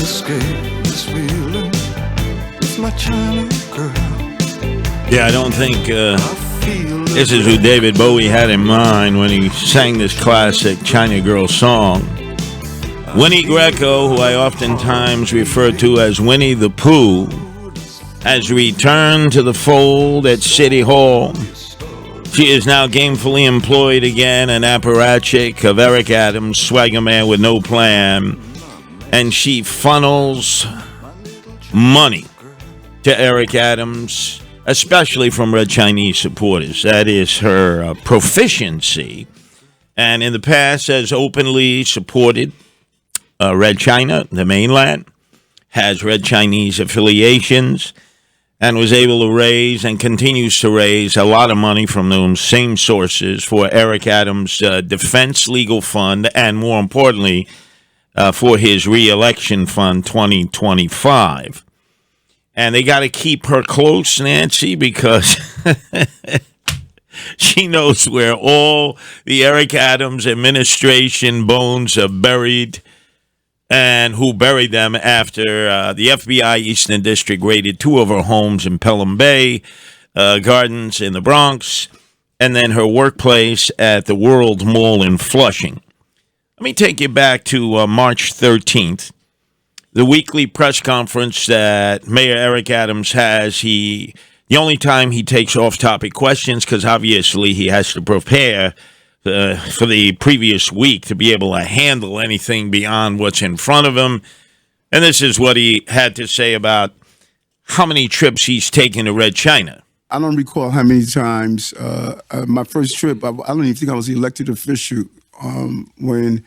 escape this feeling with my China girl. Yeah, I don't think I feel this is who David Bowie had in mind when he sang this classic China Girl song. Winnie Greco, who I oftentimes refer to as Winnie the Pooh, has returned to the fold at City Hall. She is now gainfully employed again, an apparatchik of Eric Adams, swagger man with no plan, and she funnels money to Eric Adams, especially from Red Chinese supporters. That is her proficiency, and in the past has openly supported Red China, the mainland, has Red Chinese affiliations, and was able to raise and continues to raise a lot of money from those same sources for Eric Adams' defense legal fund, and more importantly, for his re-election fund 2025. And they got to keep her close, Nancy, because she knows where all the Eric Adams administration bones are buried, and who buried them after the FBI Eastern District raided two of her homes in Pelham Bay Gardens in the Bronx, and then her workplace at the World Mall in Flushing. Let me take you back to March 13th, the weekly press conference that Mayor Eric Adams has. The only time he takes off-topic questions, because obviously he has to prepare for the previous week to be able to handle anything beyond what's in front of him. And this is what he had to say about how many trips he's taken to Red China. I don't recall how many times. My first trip, I don't even think I was elected official when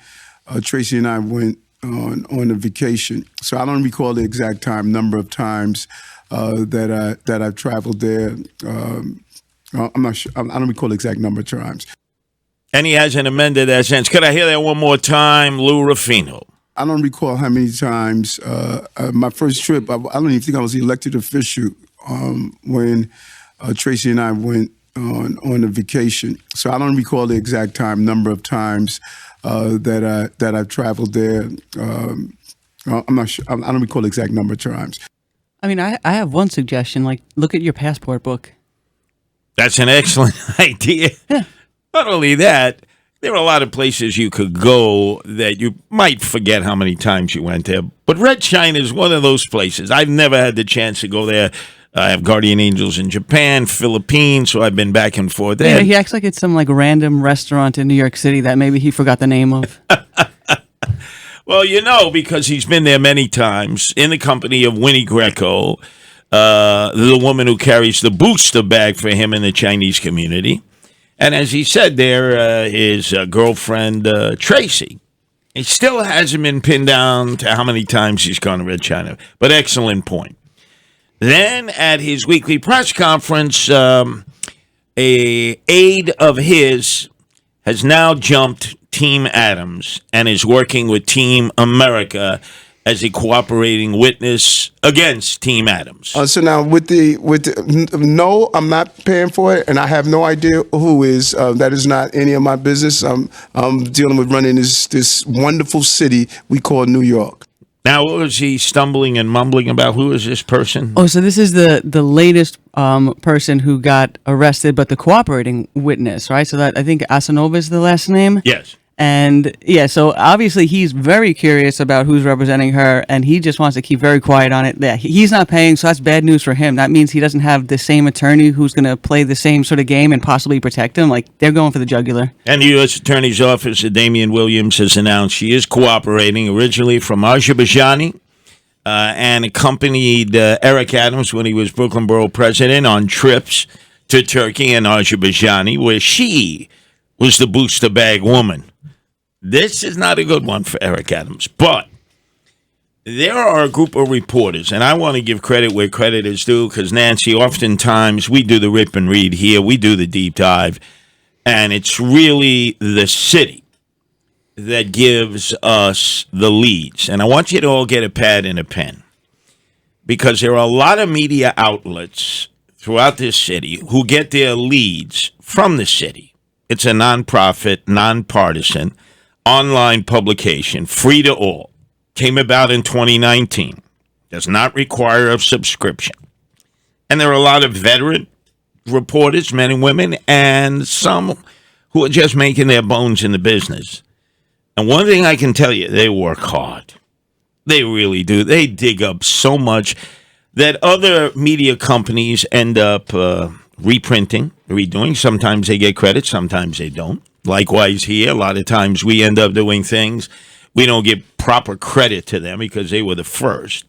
Tracy and I went on a vacation. So I don't recall the exact number of times that I've traveled there. I'm not sure. I don't recall the exact number of times. And he hasn't amended that since. Could I hear that one more time, Lou Ruffino? I don't recall how many times. My first trip, I don't even think I was elected official when Tracy and I went on a vacation. So I don't recall the exact number of times that I've traveled there. I'm not sure. I don't recall the exact number of times. I mean, I have one suggestion. Like, look at your passport book. That's an excellent idea. Yeah. Not only that, there are a lot of places you could go that you might forget how many times you went there. But Red China is one of those places. I've never had the chance to go there. I have guardian angels in Japan, Philippines, so I've been back and forth there. Yeah, he acts like it's some like random restaurant in New York City that maybe he forgot the name of. Well, you know, because he's been there many times in the company of Winnie Greco, the woman who carries the booster bag for him in the Chinese community. And as he said there, his girlfriend, Tracy. He still hasn't been pinned down to how many times he's gone to Red China. But excellent point. Then at his weekly press conference, a aide of his has now jumped Team Adams and is working with Team America as a cooperating witness against Team Adams. So now no, I'm not paying for it, and I have no idea who is. That is not any of my business. I'm dealing with running this wonderful city we call New York. Now, what was he stumbling and mumbling about? Who is this person? Oh, so this is the latest person who got arrested, but the cooperating witness, right? So that I think Asanova is the last name. Yes. And yeah, so obviously he's very curious about who's representing her, and he just wants to keep very quiet on it. Yeah, he's not paying, so that's bad news for him. That means he doesn't have the same attorney who's going to play the same sort of game and possibly protect him. Like, they're going for the jugular. And the U.S. Attorney's Office of Damian Williams has announced she is cooperating, originally from Azerbaijan, and accompanied Eric Adams when he was Brooklyn Borough President on trips to Turkey and Azerbaijan, where she was the booster bag woman. This is not a good one for Eric Adams, but there are a group of reporters, and I want to give credit where credit is due, because, Nancy, oftentimes we do the rip and read here, we do the deep dive, and it's really the city that gives us the leads. And I want you to all get a pad and a pen, because there are a lot of media outlets throughout this city who get their leads from the city. It's a nonprofit, nonpartisan, online publication, free to all. came about in 2019. Does not require a subscription. And there are a lot of veteran reporters, men and women, and some who are just making their bones in the business. And one thing I can tell you, they work hard. They really do. They dig up so much that other media companies end up reprinting, redoing. Sometimes they get credit, sometimes they don't. Likewise here, a lot of times we end up doing things. We don't give proper credit to them because they were the first.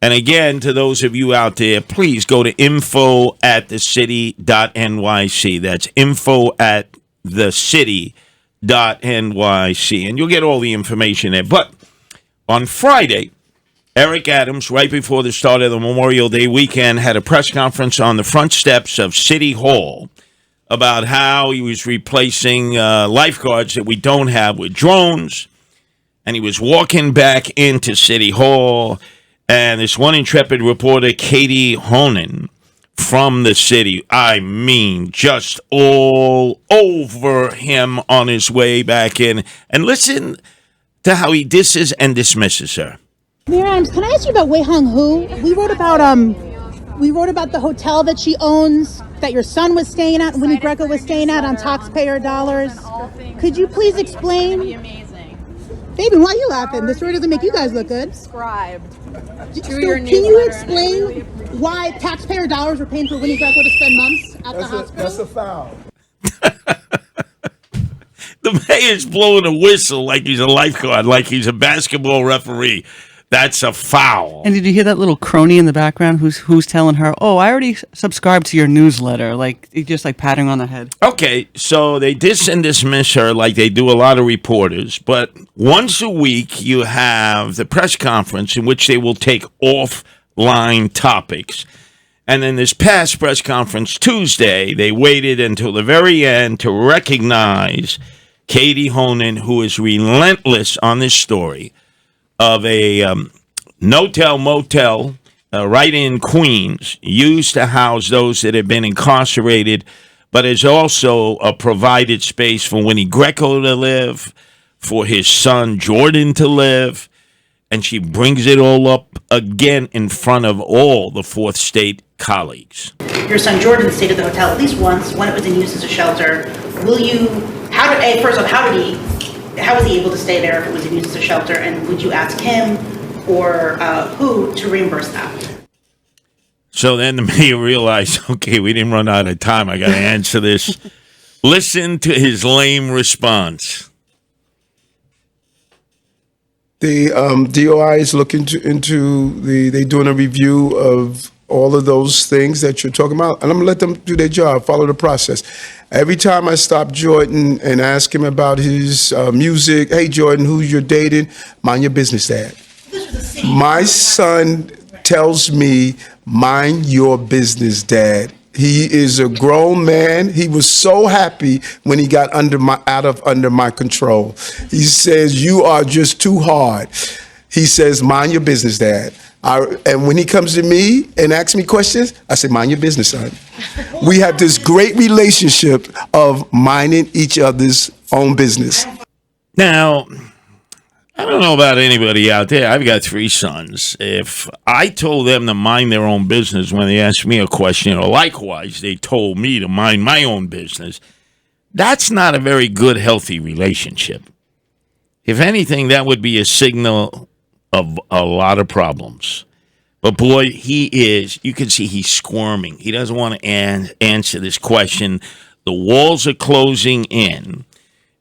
And again, to those of you out there, please go to info@thecity.nyc. That's info@thecity.nyc. And you'll get all the information there. But on Friday, Eric Adams, right before the start of the Memorial Day weekend, had a press conference on the front steps of City Hall about how he was replacing lifeguards that we don't have with drones. And he was walking back into City Hall. And this one intrepid reporter, Katie Honan, from the city, I mean, just all over him on his way back in. And listen to how he disses and dismisses her. Mayor Adams, can I ask you about Wei Hong Hu? We wrote about the hotel that she owns, that your son was staying at, Winnie Greco was staying at on taxpayer dollars. Could you please explain? It's gonna be amazing. Baby, why are you laughing? The story doesn't make you guys look good. Subscribed to So your can you newsletter, explain why taxpayer dollars were paying for Winnie Greco to spend months at the hospital? That's a foul. The mayor's blowing a whistle like he's a lifeguard, like he's a basketball referee. That's a foul. And did you hear that little crony in the background who's telling her, "Oh, I already subscribed to your newsletter," like just like patting on the head? Okay, so they diss and dismiss her like they do a lot of reporters, but once a week you have the press conference in which they will take offline topics. And then this past press conference Tuesday, they waited until the very end to recognize Katie Honan, who is relentless on this story of a no-tell motel right in Queens, used to house those that have been incarcerated, but is also a provided space for Winnie Greco to live, for his son Jordan to live, and she brings it all up again in front of all the Fourth State colleagues. Your son Jordan stayed at the hotel at least once when it was in use as a shelter. Will you? First off, how was he able to stay there if it was in use as a shelter? And would you ask him or who to reimburse that? So then the mayor realized, okay, we didn't run out of time. I got to answer this. Listen to his lame response. The DOI is looking they're doing a review of all of those things that you're talking about, and I'm gonna let them do their job, follow the process. Every time I stop Jordan and ask him about his music, hey Jordan, who you're dating, mind your business, Dad. My son tells me, mind your business, Dad. He is a grown man. He was so happy when he got under my control. He says, you are just too hard. He says, mind your business, Dad. And when he comes to me and asks me questions, I say, mind your business, son. We have this great relationship of minding each other's own business. Now, I don't know about anybody out there. I've got 3 sons. If I told them to mind their own business when they asked me a question, or likewise, they told me to mind my own business, that's not a very good, healthy relationship. If anything, that would be a signal of a lot of problems. But boy, you can see he's squirming. He doesn't want to answer this question. The walls are closing in.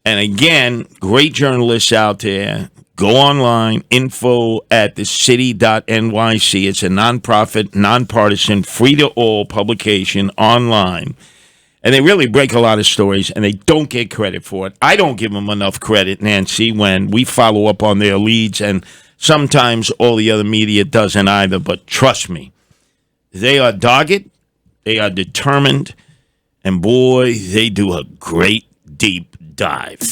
And again, great journalists out there, go online, info@thecity.nyc. It's a nonprofit, nonpartisan, free-to-all publication online. And they really break a lot of stories, and they don't get credit for it. I don't give them enough credit, Nancy, when we follow up on their leads, and sometimes all the other media doesn't either. But trust me, they are dogged, they are determined, and boy, they do a great deep dive.